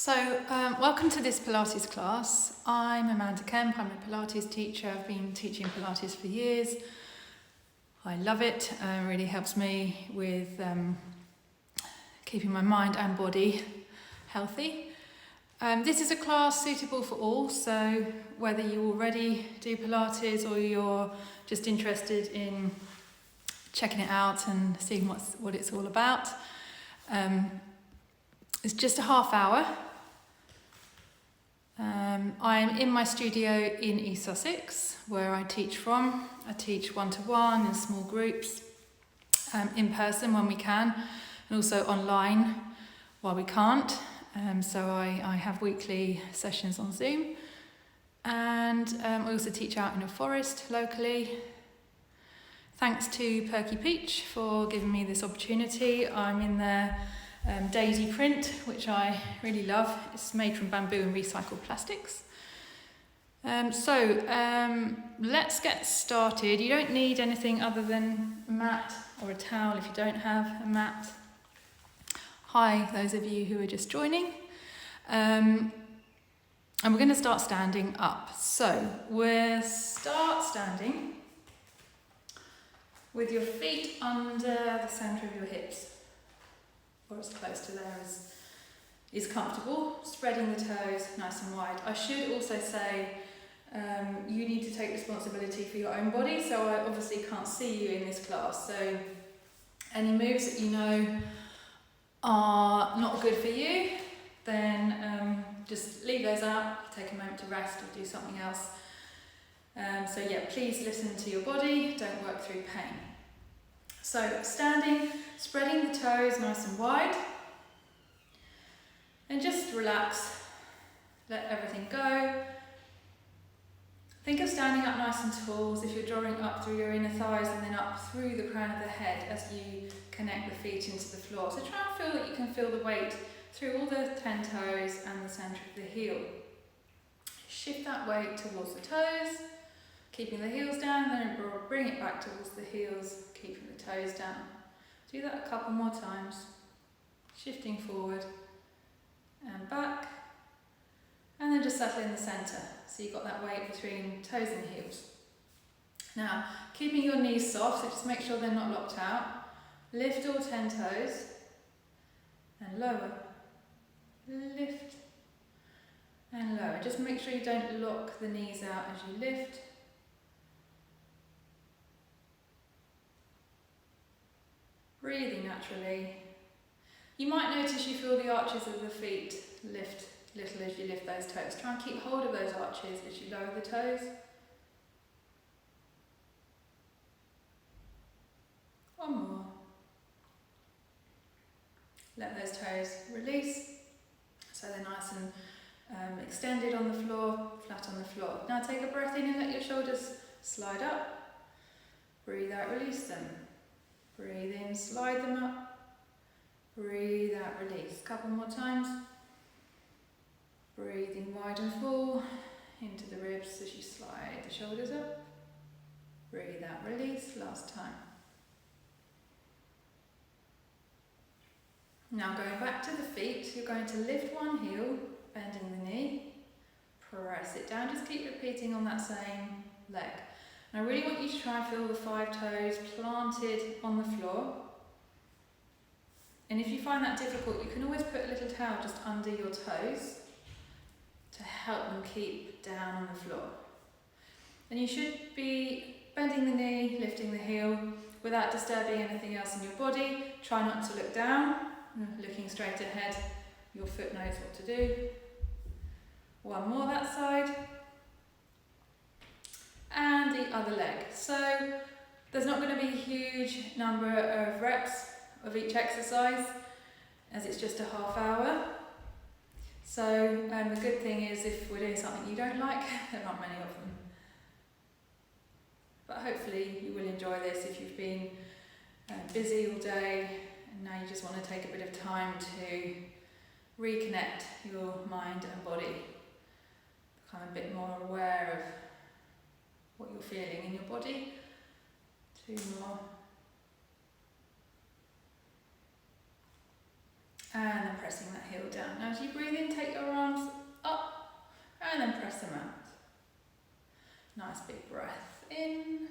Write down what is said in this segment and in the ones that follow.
Welcome to this Pilates class. I'm Amanda Kemp, I'm a Pilates teacher. I've been teaching Pilates for years. I love it, it really helps me with keeping my mind and body healthy. This is a class suitable for all, so whether you already do Pilates or you're just interested in checking it out and seeing what it's all about. It's just a half hour. I'm in my studio in East Sussex, where I teach from. I teach one-to-one in small groups, in person when we can, and also online while we can't. So I have weekly sessions on Zoom, and I also teach out in a forest locally. Thanks to Perky Peach for giving me this opportunity. I'm in their daisy print, which I really love. It's made from bamboo and recycled plastics. Let's get started. You don't need anything other than a mat or a towel if you don't have a mat. Hi, those of you who are just joining. And we're going to start standing up. So we'll start standing with your feet under the centre of your hips, or as close to there as is comfortable, spreading the toes nice and wide. I should also say you need to take responsibility for your own body, so I obviously can't see you in this class, so any moves that you know are not good for you, then just leave those out, take a moment to rest or do something else. Please listen to your body, don't work through pain. So standing, spreading the toes nice and wide, and just relax, let everything go. Think of standing up nice and tall, as if you're drawing up through your inner thighs and then up through the crown of the head as you connect the feet into the floor. So try and feel that you can feel the weight through all the 10 toes and the centre of the heel. Shift that weight towards the toes, keeping the heels down, then bring it back towards the heels, keeping the toes down. Do that a couple more times. Shifting forward and back, and then just settle in the centre. So you've got that weight between toes and heels. Now, keeping your knees soft, so just make sure they're not locked out. Lift all 10 toes and lower. Lift and lower. Just make sure you don't lock the knees out as you lift. Breathing naturally. You might notice you feel the arches of the feet lift a little as you lift those toes. Try and keep hold of those arches as you lower the toes. One more. Let those toes release so they're nice and extended on the floor, flat on the floor. Now take a breath in and let your shoulders slide up. Breathe out, release them. Breathe in, slide them up. Breathe out, release. Couple more times. Breathing wide and full into the ribs as you slide the shoulders up. Breathe out, release. Last time. Now going back to the feet, you're going to lift one heel, bending the knee, press it down. Just keep repeating on that same leg. And I really want you to try and feel the 5 toes planted on the floor. And if you find that difficult, you can always put a little towel just under your toes to help them keep down on the floor. And you should be bending the knee, lifting the heel without disturbing anything else in your body. Try not to look down, looking straight ahead. Your foot knows what to do. One more that side. And the other leg. So there's not going to be a huge number of reps of each exercise, as it's just a half hour. So the good thing is, if we're doing something you don't like, there aren't many of them. But hopefully you will enjoy this if you've been busy all day and now you just want to take a bit of time to reconnect your mind and body. Become a bit more aware of what you're feeling in your body. 2 more. And then pressing that heel down. Now as you breathe in, take your arms up and then press them out. Nice big breath in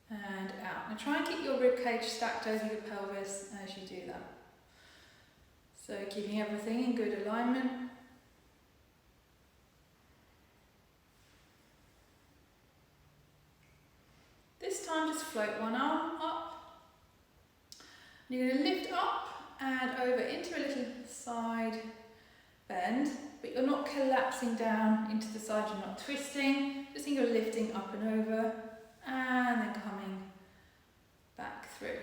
and out. Now try and keep your rib cage stacked over your pelvis as you do that. So keeping everything in good alignment. This time just float one arm up. You're going to lift up and over into a little side bend, but you're not collapsing down into the side, you're not twisting, just think you're lifting up and over and then coming back through.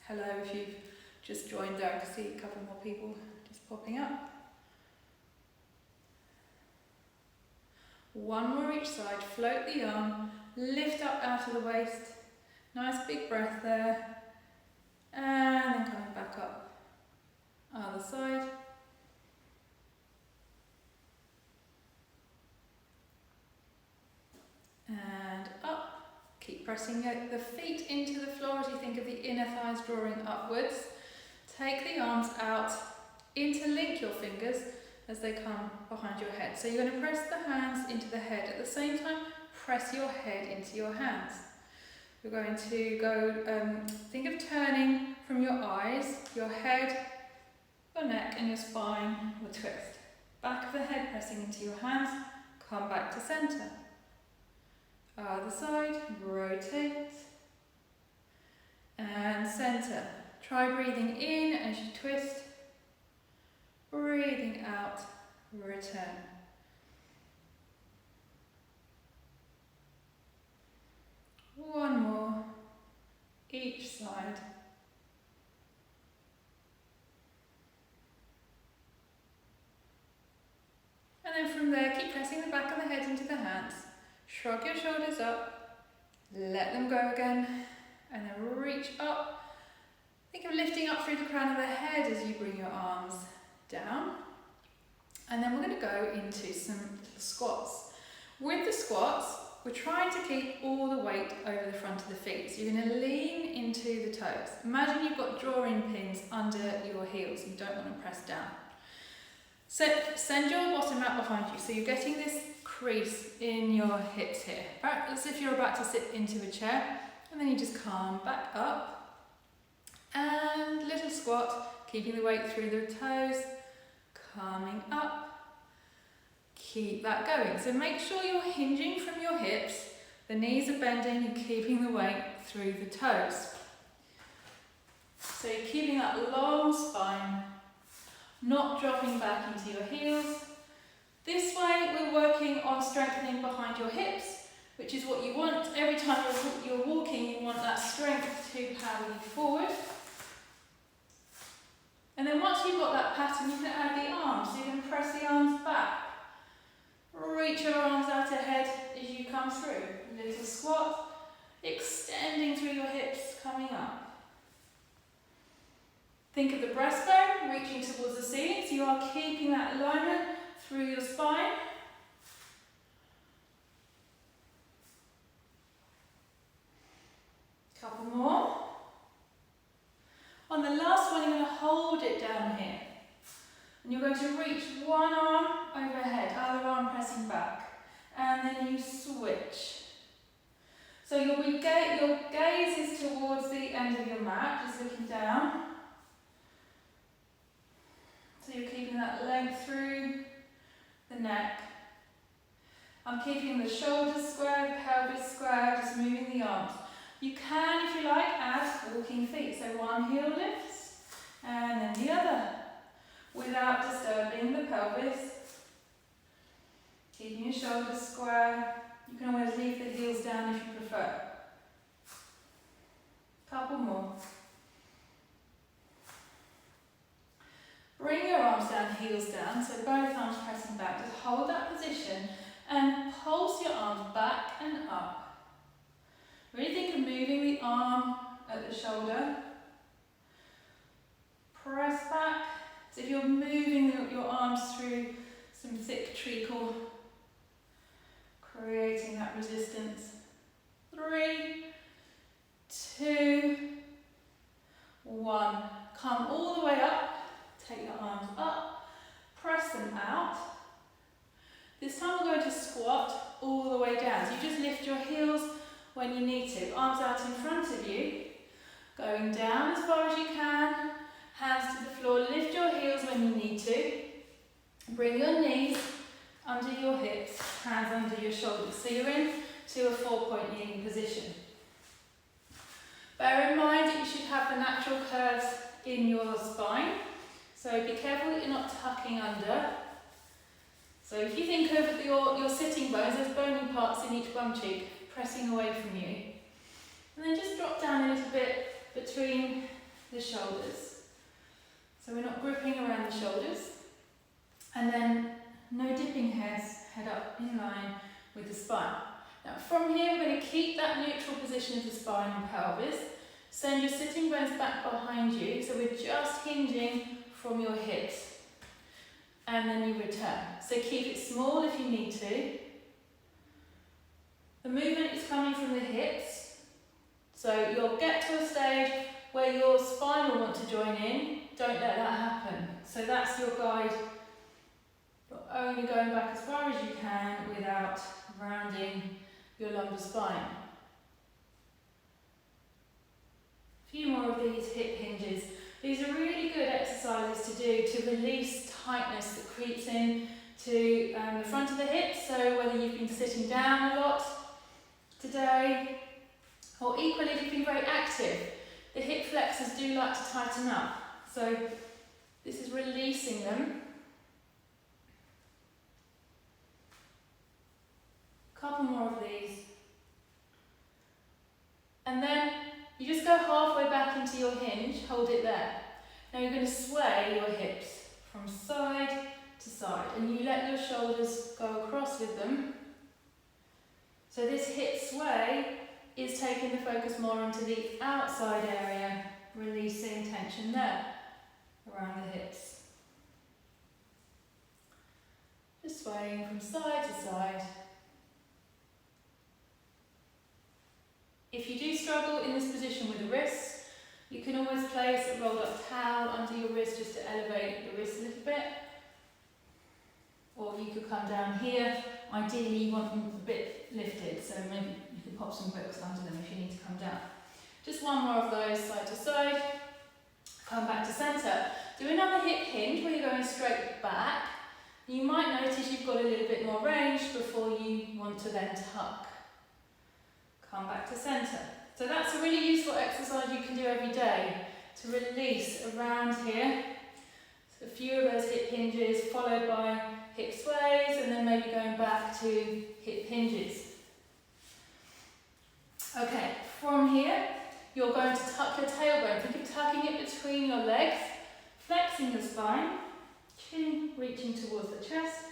Hello if you've just joined there, I can see a couple more people just popping up. One more each side, float the arm, lift up out of the waist, nice big breath there, and then coming back up. Other side. And up. Keep pressing the feet into the floor as you think of the inner thighs drawing upwards. Take the arms out, interlink your fingers as they come behind your head. So you're going to press the hands into the head. At the same time, press your head into your hands. You're going to go, think of turning from your eyes, your head, your neck and your spine will twist. Back of the head pressing into your hands, come back to centre. Other side, rotate and centre. Try breathing in as you twist, breathing out, return. One more, each side. And then from there, keep pressing the back of the head into the hands. Shrug your shoulders up, let them go again, and then reach up. Think of lifting up through the crown of the head as you bring your arms down. And then we're going to go into some little squats. With the squats, we're trying to keep all the weight over the front of the feet. So you're going to lean into the toes. Imagine you've got drawing pins under your heels. You don't want to press down. So send your bottom out behind you. So you're getting this crease in your hips here, as if you're about to sit into a chair. And then you just come back up and little squat, keeping the weight through the toes, coming up. Keep that going. So make sure you're hinging from your hips, the knees are bending and keeping the weight through the toes. So you're keeping that long spine, not dropping back into your heels. This way we're working on strengthening behind your hips, which is what you want. Every time you're walking, you want that strength to power you forward. And then once you've got that pattern, you can add the arms. So you can press the arms back. Reach your arms out ahead as you come through. Little squat, extending through your hips, coming up. Think of the breastbone reaching towards the ceiling, so you are keeping that alignment through your spine. Couple more. On the last one, you're going to hold it down here. And you're going to reach one arm overhead, other arm pressing back. And then you switch. So your gaze is towards the end of your mat, just looking down. So you're keeping that length through the neck. I'm keeping the shoulders square, the pelvis square, just moving the arms. You can, if you like, add walking feet. So one heel lifts and then the other, without disturbing the pelvis. Keeping your shoulders square. You can always leave the heels down if you prefer. Couple more. Bring your arms down, heels down, so both arms pressing back. Just hold that position and pulse your arms back and up. Really think of moving the arm at the shoulder. Press back. So if you're moving your arms through some thick treacle, creating that resistance. 3, 2, 1. Come all the way up. arms up, press them out. This time we're going to squat all the way down. So you just lift your heels when you need to. Arms out in front of you, going down as far as you can, hands to the floor. Lift your heels when you need to. Bring your knees under your hips, hands under your shoulders. So you're into a 4-point kneeling position. Bear in mind that you should have the natural curves in your spine. So be careful that you're not tucking under. So if you think of your sitting bones, there's bony parts in each bum cheek pressing away from you. And then just drop down a little bit between the shoulders. So we're not gripping around the shoulders. And then no dipping heads, head up in line with the spine. Now from here we're going to keep that neutral position of the spine and pelvis. Send your sitting bones back behind you, so we're just hinging from your hips. And then you return. So keep it small if you need to. The movement is coming from the hips. So you'll get to a stage where your spine will want to join in. Don't let that happen. So that's your guide. You're only going back as far as you can without rounding your lumbar spine. A few more of these hip hinges. These are really good exercises to do to release tightness that creeps in to the front of the hips. So whether you've been sitting down a lot today, or equally if you've been very active, the hip flexors do like to tighten up. So this is releasing them. A couple more of these. And then you just go halfway back into your hinge, hold it there. Now you're going to sway your hips from side to side, and you let your shoulders go across with them. So this hip sway is taking the focus more into the outside area, releasing tension there around the hips. Just swaying from side to side. If you do struggle in this position with the wrists, you can always place a rolled up towel under your wrist just to elevate the wrist a little bit. Or you could come down here. Ideally you want them a bit lifted, so maybe you could pop some books under them if you need to come down. Just one more of those side to side. Come back to centre. Do another hip hinge where you're going straight back. You might notice you've got a little bit more range before you want to then tuck. Come back to centre. So that's a really useful exercise you can do every day to release around here. So a few of those hip hinges followed by hip sways, and then maybe going back to hip hinges. Okay, from here you're going to tuck your tailbone. Think of tucking it between your legs, flexing the spine, chin reaching towards the chest,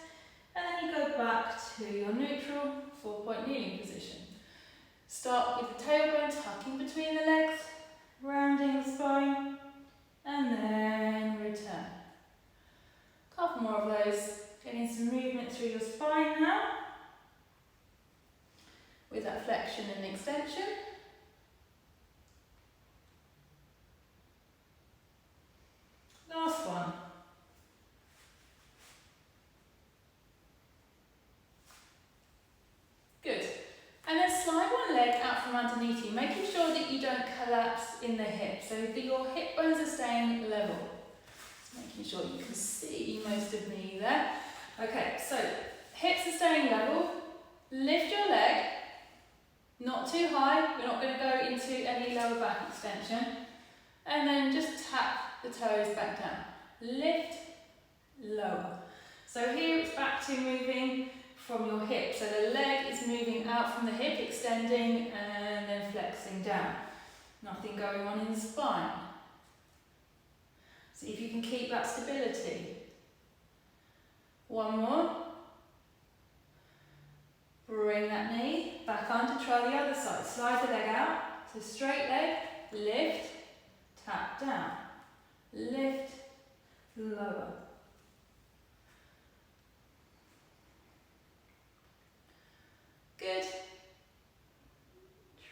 and then you go back to your neutral 4-point kneeling position. Start with the tailbone tucking between the legs, rounding the spine, and then return. A couple more of those, getting some movement through your spine now, with that flexion and extension. Last one. Good. And then slide one leg out from underneath you, making sure that you don't collapse in the hip, so that your hip bones are staying level. Just making sure you can see most of me there. Okay, so hips are staying level. Lift your leg, not too high, we're not going to go into any lower back extension. And then just tap the toes back down. Lift, lower. So here it's back to moving from your hip. So the leg is moving out from the hip, extending and then flexing down. Nothing going on in the spine. See if you can keep that stability. One more. Bring that knee back under, try the other side. Slide the leg out. So straight leg, lift, tap down. Lift, lower. Good.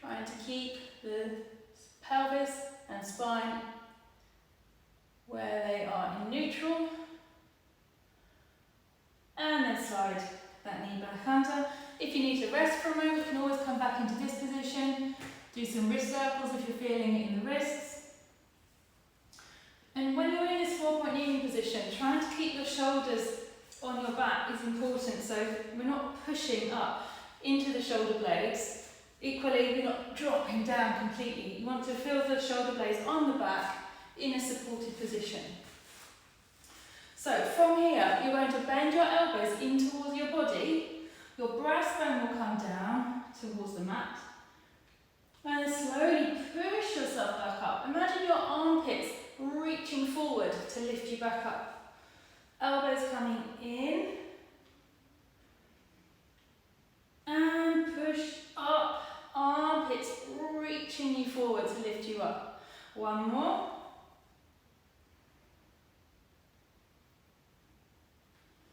Trying to keep the pelvis and spine where they are in neutral. slide that knee back under. If you need to rest for a moment, you can always come back into this position. Do some wrist circles if you're feeling it in the wrists. And when you're in this 4-point kneeling position, trying to keep your shoulders on your back is important, so we're not pushing up into the shoulder blades. Equally, we're not dropping down completely. You want to feel the shoulder blades on the back in a supported position. So from here, you're going to bend your elbows in towards your body. Your breastbone will come down towards the mat. And then slowly push yourself back up. Imagine your armpits reaching forward to lift you back up. Elbows coming in. And push up. Armpits reaching you forward to lift you up. One more.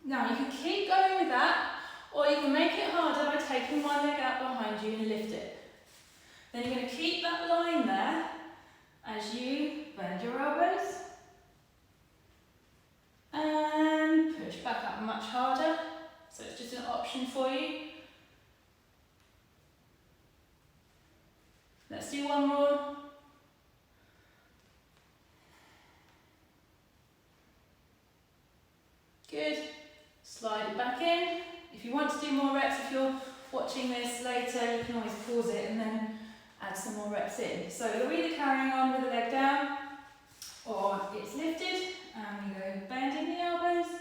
Now you can keep going with that, or you can make it harder by taking one leg out behind you and lift it. Then you're going to keep that line there as you bend your elbows and push back up much harder. So it's just an option for you. Let's do one more. Good. Slide it back in. If you want to do more reps, if you're watching this later, you can always pause it and then add some more reps in. So you're either carrying on with the leg down, or it's lifted, and we go bending the elbows.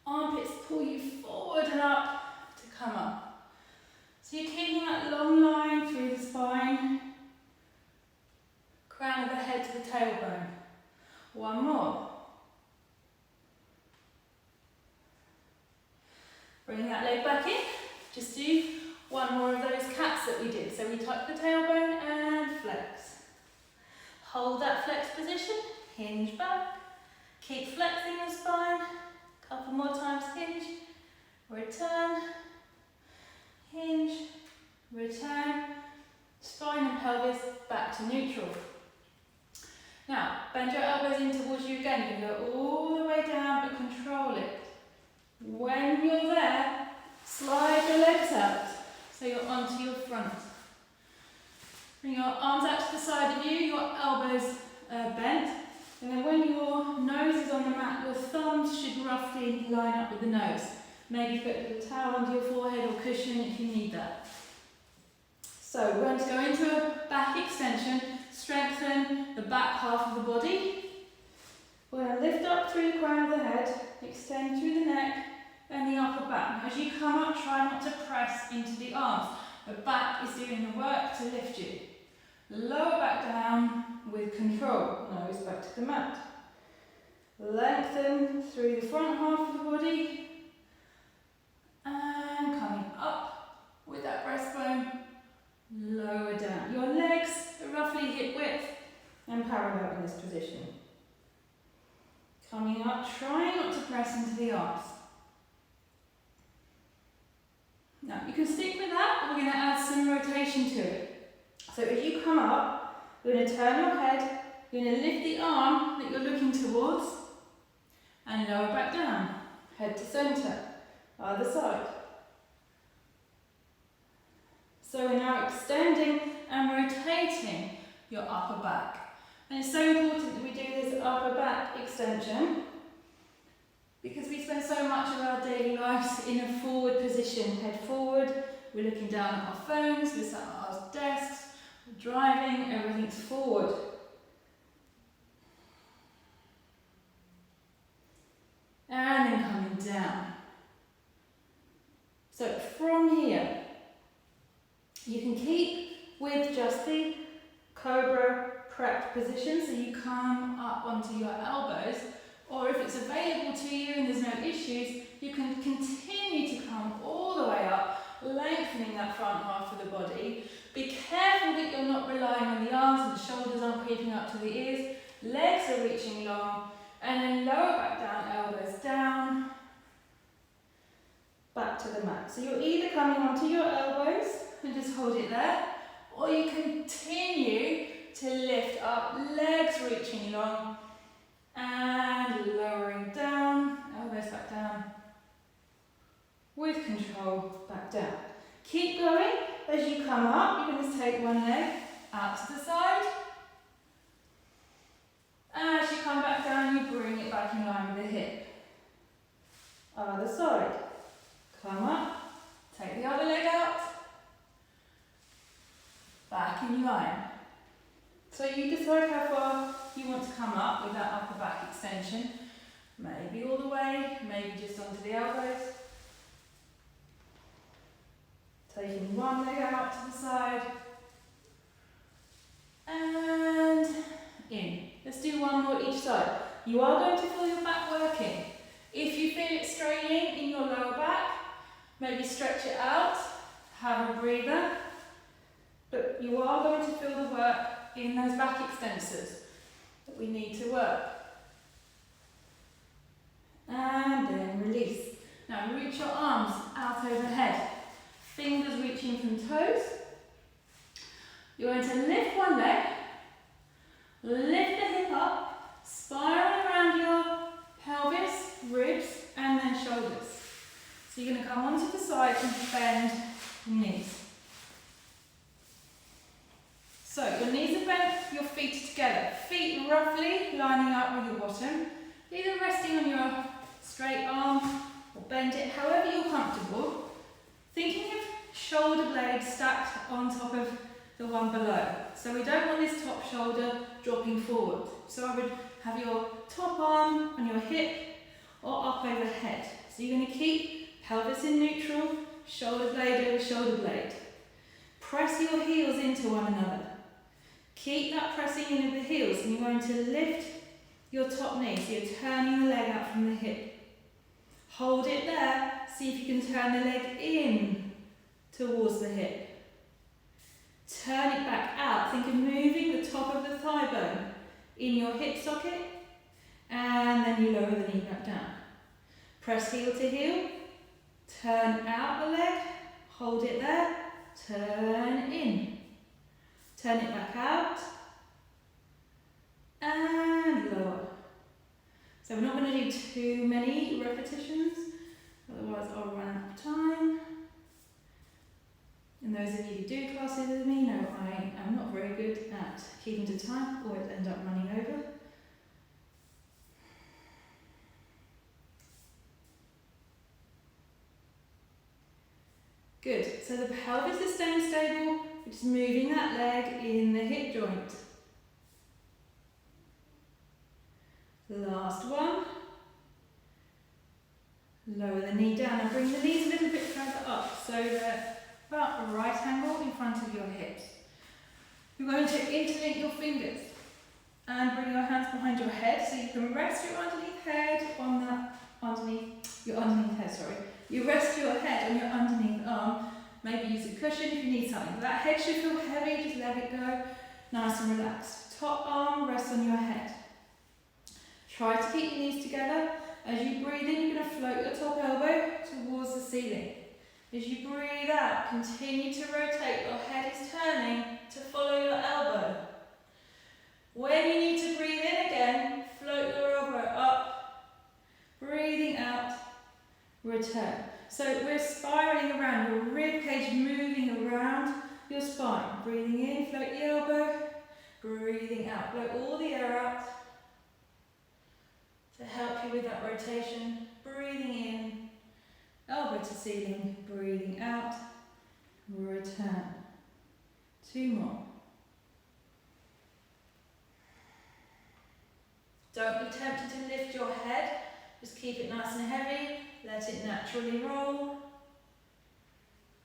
Armpits pull you forward and up to come up. So you're keeping that long line through the spine, crown of the head to the tailbone. One more. Bring that leg back in. Just do one more of those cats that we did. So we tuck the tailbone and flex. Hold that flex position, hinge back. Keep flexing the spine. Couple more times, hinge, return, hinge, return. Spine and pelvis back to neutral. Now, bend your elbows in towards you again. You can go all the way down, but control it. When you're there, slide the legs out so you're onto your front. Bring your arms out to the side of you, your elbows bent, and then when your nose is on the mat, your thumbs should roughly line up with the nose. Maybe put a little towel under your forehead or cushion if you need that. So we're going to go into a back extension, strengthen the back half of the body. We're going to lift up through the crown of the head, extend through the neck and the upper back. Now as you come up, try not to press into the arms. The back is doing the work to lift you. Lower back down with control, nose back to the mat. Lengthen through the front half of the body and coming up with that breastbone, lower down. Your legs are roughly hip width and parallel in this position. Coming up, trying not to press into the arms. Now you can stick with that, but we're going to add some rotation to it. So as you come up, you're going to turn your head, you're going to lift the arm that you're looking towards and lower back down, head to centre, other side. So we're now extending and rotating your upper back. And it's so important that we do this upper back extension because we spend so much of our daily lives in a forward position. Head forward, we're looking down at our phones, we're sat at our desks, we're driving, everything's forward. And then coming down. So from here, you can keep with just the cobra prepped position, so you come up onto your elbows, or if it's available to you and there's no issues, you can continue to come all the way up, lengthening that front half of the body. Be careful that you're not relying on the arms and the shoulders aren't creeping up to the ears. Legs are reaching long, and then lower back down, elbows down, back to the mat. So you're either coming onto your elbows and just hold it there, or you continue to lift up, legs reaching long, and lowering down, elbows back down. control back down. Keep going. As you come up, you're going to take one leg out to the side. As you come back down, you bring it back in line with the hip. Other side. Come up, take the other leg out. Back in line. So you decide how far you want to come up with that upper back extension. Maybe all the way, maybe just onto the elbows. Taking one leg out to the side. And in. Let's do one more each side. You are going to feel your back working. If you feel it straining in your lower back, maybe stretch it out, have a breather. But you are going to feel the work in those back extensors that we need to work. And then release. Now reach your arms out overhead. Fingers reaching from toes. You're going to lift one leg, lift the hip up, spiral around your pelvis, ribs, and then shoulders. So you're going to come onto the side and bend your knees. So your knees are bent, your feet are together. Feet roughly lining up with your bottom, either resting on your straight arm or bend it however you're comfortable. Thinking of shoulder blades stacked on top of the one below. So we don't want this top shoulder dropping forward. So I would have your top arm on your hip or up overhead. So you're going to keep pelvis in neutral, shoulder blade over shoulder blade. Press your heels into one another. Keep that pressing in of the heels, and you're going to lift your top knee. So you're turning the leg out from the hip. Hold it there. See if you can turn the leg in towards the hip. Turn it back out. Think of moving the top of the thigh bone in your hip socket, and then you lower the knee back down. Press heel to heel. Turn out the leg. Hold it there. Turn in. Turn it back out. And lower. So we're not going to do too many repetitions, otherwise I'll run out of time. And those of you who do classes with me know I am not very good at keeping to time, always end up running over. Good, so the pelvis is staying stable, we're just moving that leg in the hip joint. Last one. Lower the knee down and bring the knees a little bit further up so that about a right angle in front of your hips. You're going to interlink your fingers and bring your hands behind your head so you can rest your underneath head on that your underneath head, sorry. You rest your head on your underneath arm. Maybe use a cushion if you need something. If that head should feel heavy, just let it go. Nice and relaxed. Top arm rests on your head. Try to keep your knees together. As you breathe in, you're going to float your top elbow towards the ceiling. As you breathe out, continue to rotate. Your head is turning to follow your elbow. When you need to breathe in again, float your elbow up. Breathing out, return. So we're spiraling around, your rib cage moving around your spine. Breathing in, float the elbow. Breathing out, blow all the air out. To help you with that rotation, breathing in, elbow to ceiling, breathing out, return. 2 more. Don't be tempted to lift your head, just keep it nice and heavy, let it naturally roll.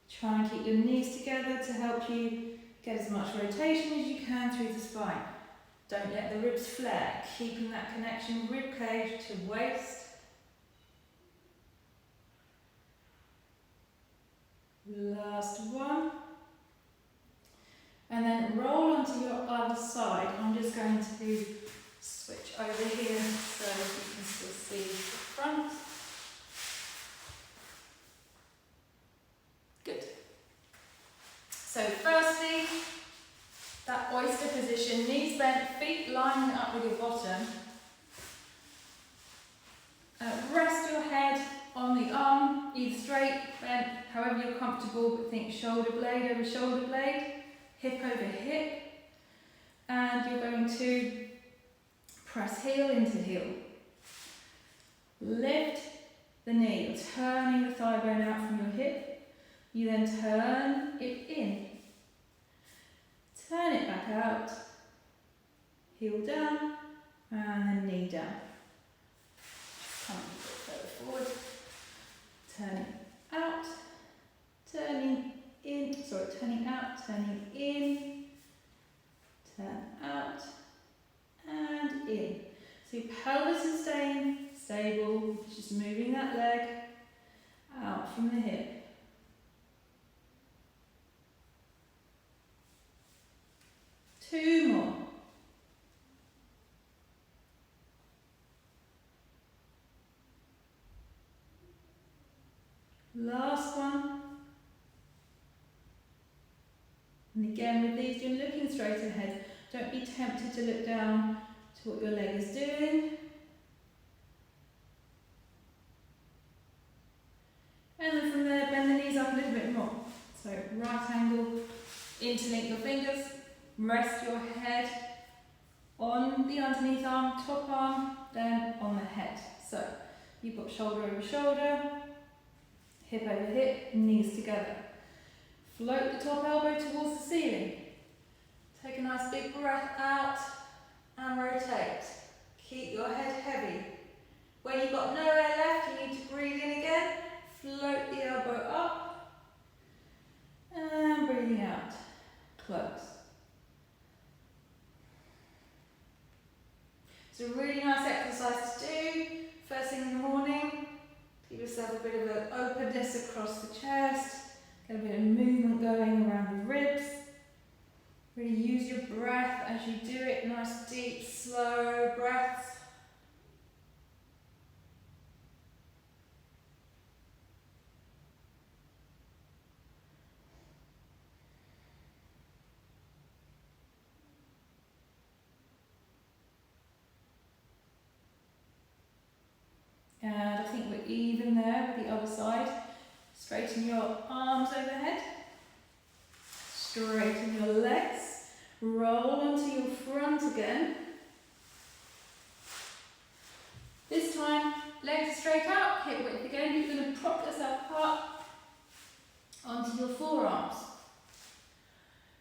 Try and keep your knees together to help you get as much rotation as you can through the spine. Don't let the ribs flare, keeping that connection rib cage to waist. Last one. And then roll onto your other side. I'm just going to switch over here so you can still see the front. Good. So firstly, that oyster position, knees bent, feet lining up with your bottom. Rest your head on the arm, either straight straight, bent, however you're comfortable, but think shoulder blade over shoulder blade, hip over hip, and you're going to press heel into heel. Lift the knee, you're turning the thigh bone out from your hip, you then turn it in, turn it back out, heel down, and then knee down. Come a bit further forward, turning out, turning in, turning out, turning in, turn out, and in. So your pelvis is staying stable, just moving that leg out from the hip. Two more. Last one. And again with these, you're looking straight ahead. Don't be tempted to look down to what your leg is doing. And then from there, bend the knees up a little bit more. So right angle, interlink your fingers, rest your head on the underneath arm, top arm, then on the head. So you've got shoulder over shoulder, hip over hip, knees together. Float the top elbow towards the ceiling. Take a nice big breath out and rotate. Keep your head heavy. When you've got no air left, you need to breathe in again. Float the elbow up and breathing out. Close. It's a really nice exercise to do first thing in the morning. Give yourself a bit of an openness across the chest. Get a bit of movement going around the ribs. Really use your breath as you do it. Nice deep, slow breaths. And I think we're even there with the other side. Straighten your arms overhead. Straighten your legs. Roll onto your front again. This time, legs straight out, hip width again. You're going to prop yourself up onto your forearms.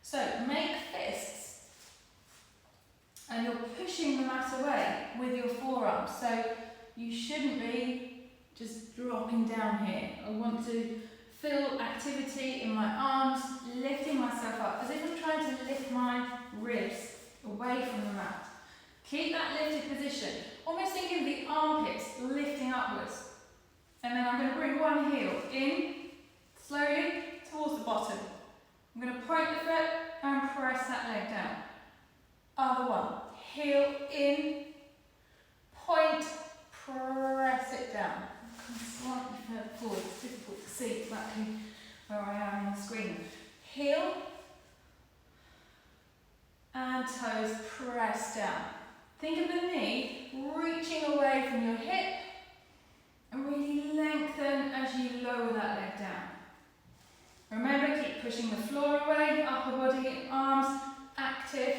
So make fists. And you're pushing the mat away with your forearms. So you shouldn't be just dropping down here. I want to feel activity in my arms, lifting myself up, as if I'm trying to lift my ribs away from the mat. Keep that lifted position, almost thinking the armpits lifting upwards. And then I'm going to bring one heel in, slowly, towards the bottom. I'm going to point the foot and press that leg down. Other one, heel in, point, press it down. Come slightly further forward, it's difficult to see exactly where I am on the screen. Heel and toes press down. Think of the knee reaching away from your hip and really lengthen as you lower that leg down. Remember, keep pushing the floor away, upper body, arms active.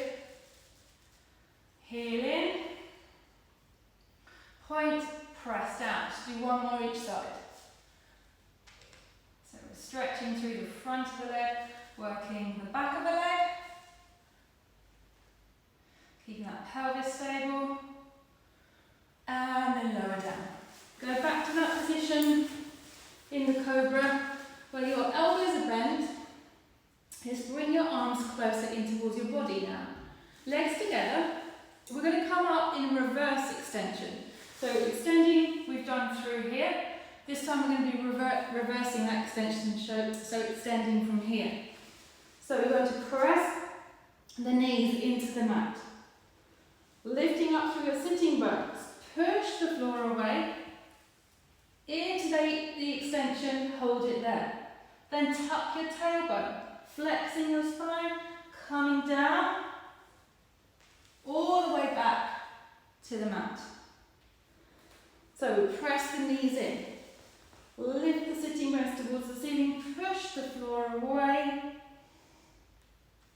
Heel in, point, press down. Just do one more each side. So we're stretching through the front of the leg, working the back of the leg. Keeping that pelvis stable. And then lower down. Go back to that position in the cobra where your elbows are bent. Just bring your arms closer in towards your body now. Legs together. We're going to come up in reverse extension. So extending, we've done through here. This time we're going to be reversing that extension, so extending from here. So we're going to press the knees into the mat. Lifting up through your sitting bones. Push the floor away. Into the extension, hold it there. Then tuck your tailbone. Flexing your spine, coming down, all the way back to the mat. So we press the knees in, lift the sitting bones towards the ceiling, push the floor away,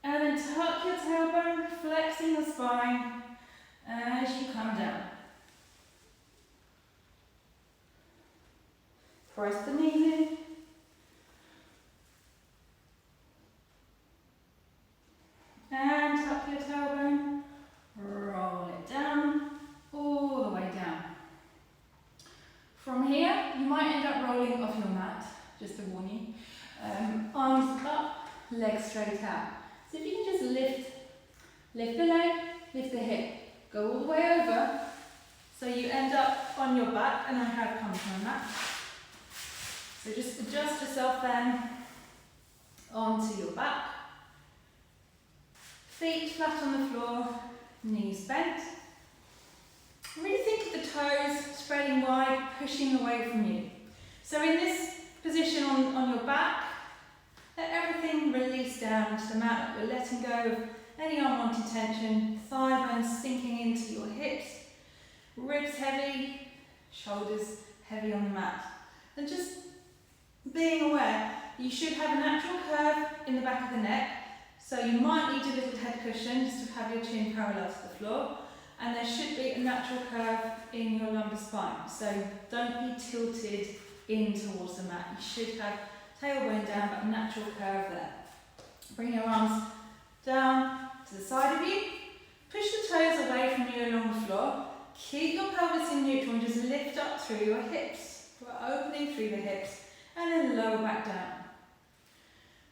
and then tuck your tailbone, flexing the spine as you come down. Press the knees in. And tuck your tailbone, roll it down, all the way down. From here, you might end up rolling off your mat, just to warn you. Arms up, legs straight out. So if you can just lift the leg, lift the hip, go all the way over, so you end up on your back, and I have come from a mat. So just adjust yourself then onto your back. Feet flat on the floor, knees bent. Really think of the toes spreading wide, pushing away from you. So in this position on your back, let everything release down to the mat. We're letting go of any unwanted tension, thigh bones sinking into your hips, ribs heavy, shoulders heavy on the mat. And just being aware, you should have a natural curve in the back of the neck. So you might need a little head cushion just to have your chin parallel to the floor. And there should be a natural curve in your lumbar spine. So don't be tilted in towards the mat. You should have tailbone down, but a natural curve there. Bring your arms down to the side of you. Push the toes away from you along the floor. Keep your pelvis in neutral and just lift up through your hips. We're opening through the hips and then lower back down.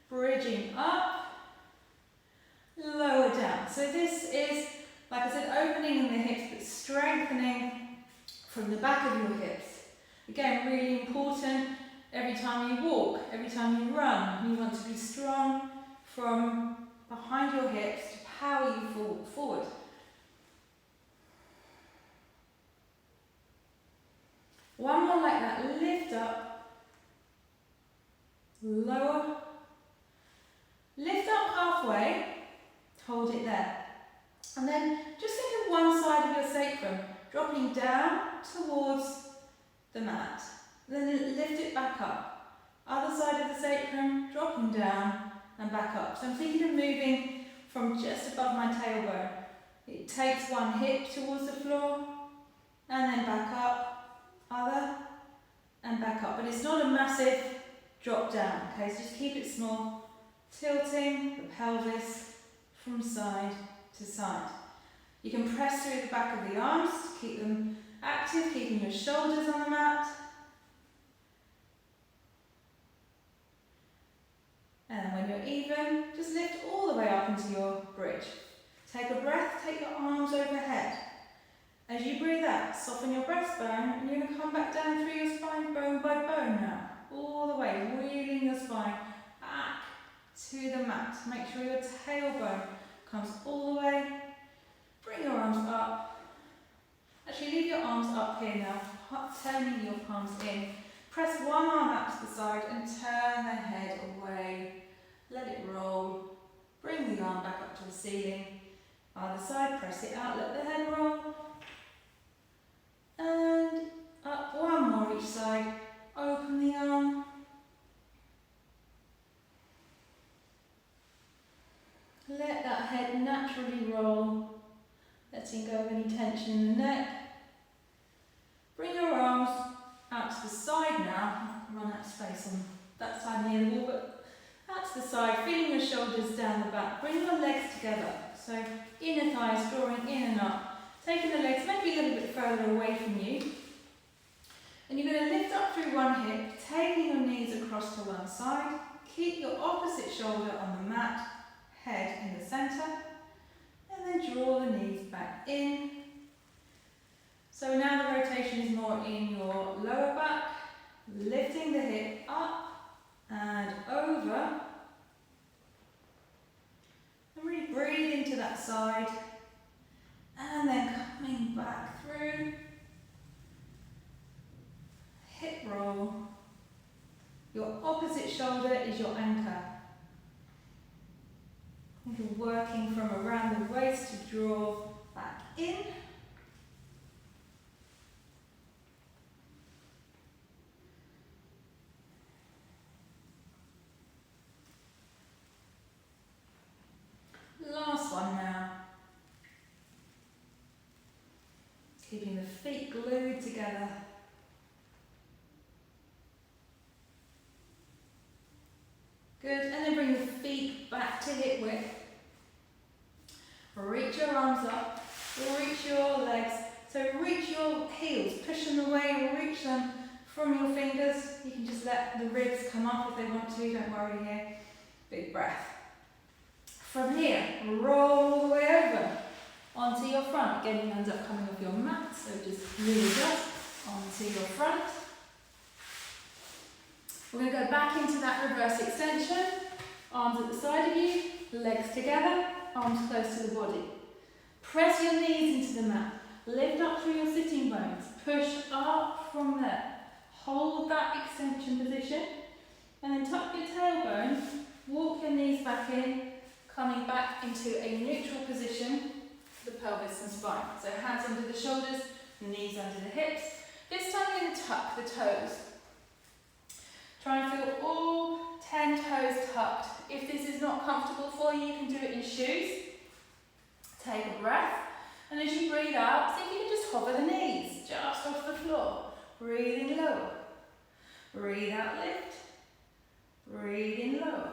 Bridging up. Lower down. So this is, like I said, opening in the hips but strengthening from the back of your hips. Again, really important. Every time you walk, every time you run, you want to be strong from behind your hips to power you forward. One more like that. Lift up, lower, lift up halfway. Hold it there. And then just think of one side of your sacrum dropping down towards the mat. Then lift it back up. Other side of the sacrum dropping down and back up. So I'm thinking of moving from just above my tailbone. It takes one hip towards the floor and then back up, other and back up. But it's not a massive drop down, okay? So just keep it small, tilting the pelvis from side to side. You can press through the back of the arms to keep them active, keeping your shoulders on the mat. And when you're even, just lift all the way up into your bridge. Take a breath, take your arms overhead. As you breathe out, soften your breastbone, and you're going to come back down through your spine, bone by bone now. All the way, wheeling your spine back to the mat. Make sure your tailbone comes all the way. Bring your arms up. Actually, leave your arms up here now, turning your palms in. Press one arm out to the side and turn the head away. Let it roll. Bring the arm back up to the ceiling. Other side, press it out, let the head roll. And up, one more each side. Open the arm. Let that head naturally roll, letting go of any tension in the neck. Bring your arms out to the side now. Run out of space on that side near the wall, but out to the side, feeling your shoulders down the back. Bring your legs together. So inner thighs drawing in and up. Taking the legs maybe a little bit further away from you. And you're going to lift up through one hip, taking your knees across to one side. Keep your opposite shoulder on the mat. Head in the centre, and then draw the knees back in. So now the rotation is more in your lower back, lifting the hip up and over. And really breathe into that side, and then coming back through. Hip roll. Your opposite shoulder is your anchor. You're working from around the waist to draw back in. together. Good, and then bring the feet back to hip width. Reach your arms up, reach your legs. So reach your heels, push them away, reach them from your fingers. You can just let the ribs come up if they want to, don't worry here. Big breath. From here, roll all the way over onto your front. Again, your hands up coming off your mat, so just really just onto your front. We're going to go back into that reverse extension. Arms at the side of you, legs together, arms close to the body. Press your knees into the mat. Lift up through your sitting bones. Push up from there. Hold that extension position. And then tuck your tailbone. Walk your knees back in. Coming back into a neutral position for the pelvis and spine. So hands under the shoulders, knees under the hips. This time you're going to tuck the toes. Try and feel all 10 toes tucked. If this is not comfortable for you, you can do it in shoes. Take a breath. And as you breathe out, see if you can just hover the knees just off the floor. Breathe in lower. Breathe out, lift. Breathe in lower.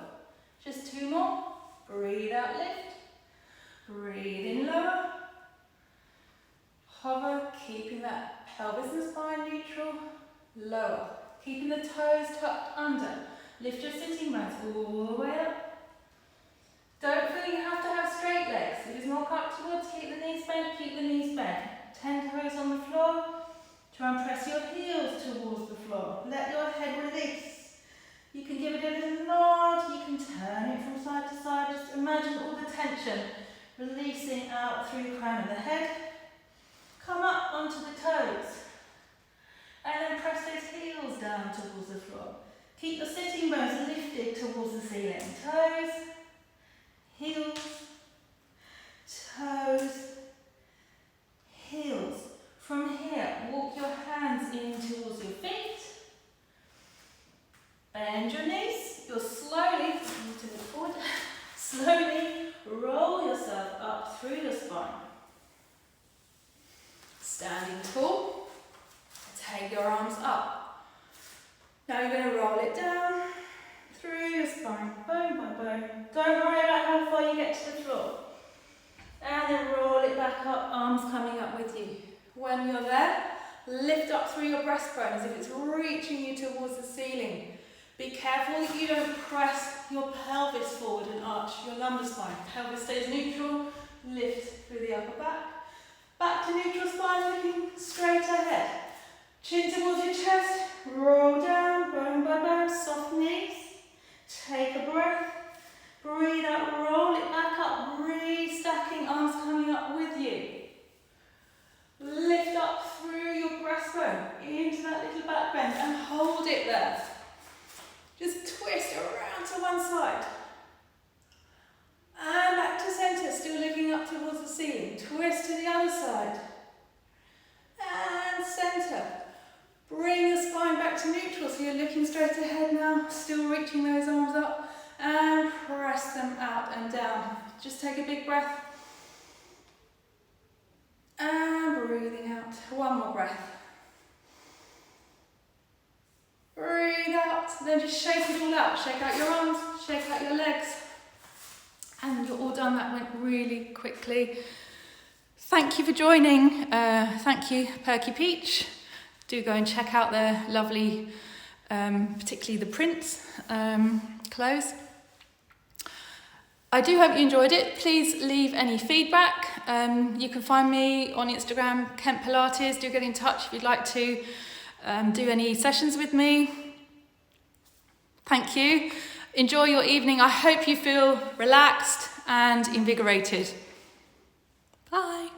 Just 2 more. Breathe out, lift. Breathe in lower. Hover, keeping that pelvis and spine neutral. Lower. Keeping the toes tucked under. Lift your sitting bones all the way up. Don't feel you have to have straight legs. If it's more comfortable to keep the knees bent, keep the knees bent. 10 toes on the floor. Try and press your heels towards the floor. Let your head release. You can give it a little nod. You can turn it from side to side. Just imagine all the tension releasing out through the crown of the head. Come up onto the toes. And then press those heels down towards the floor. Keep your sitting bones lifted towards the ceiling. Toes, heels, toes, heels. From here, walk your hands in towards your feet. Bend your knees. You'll slowly, to the forward, slowly roll yourself up through your spine. Standing tall. Take your arms up. Now you're going to roll it down through your spine, bone by bone. Don't worry about how far you get to the floor. And then roll it back up, arms coming up with you. When you're there, lift up through your breastbone as if it's reaching you towards the ceiling. Be careful that you don't press your pelvis forward and arch your lumbar spine. Pelvis stays neutral, lift through the upper back. Back to neutral spine, looking straight ahead. Chin towards your chest, roll down, bone by bone, soft knees. Take a breath, breathe out, roll it back up, restacking, arms coming up with you. Lift up through your breastbone, into that little back bend and hold it there. Just twist around to one side. And back to centre, still looking up towards the ceiling. Twist to the other side. And centre. Bring the spine back to neutral, so you're looking straight ahead now, still reaching those arms up, and press them out and down. Just take a big breath, and breathing out. One more breath. Breathe out, then just shake it all out. Shake out your arms, shake out your legs, and you're all done. That went really quickly. Thank you for joining. Thank you, Perky Peach. Do go and check out their lovely, particularly the prints, clothes. I do hope you enjoyed it. Please leave any feedback. You can find me on Instagram, Kent Pilates. Do get in touch if you'd like to do any sessions with me. Thank you. Enjoy your evening. I hope you feel relaxed and invigorated. Bye.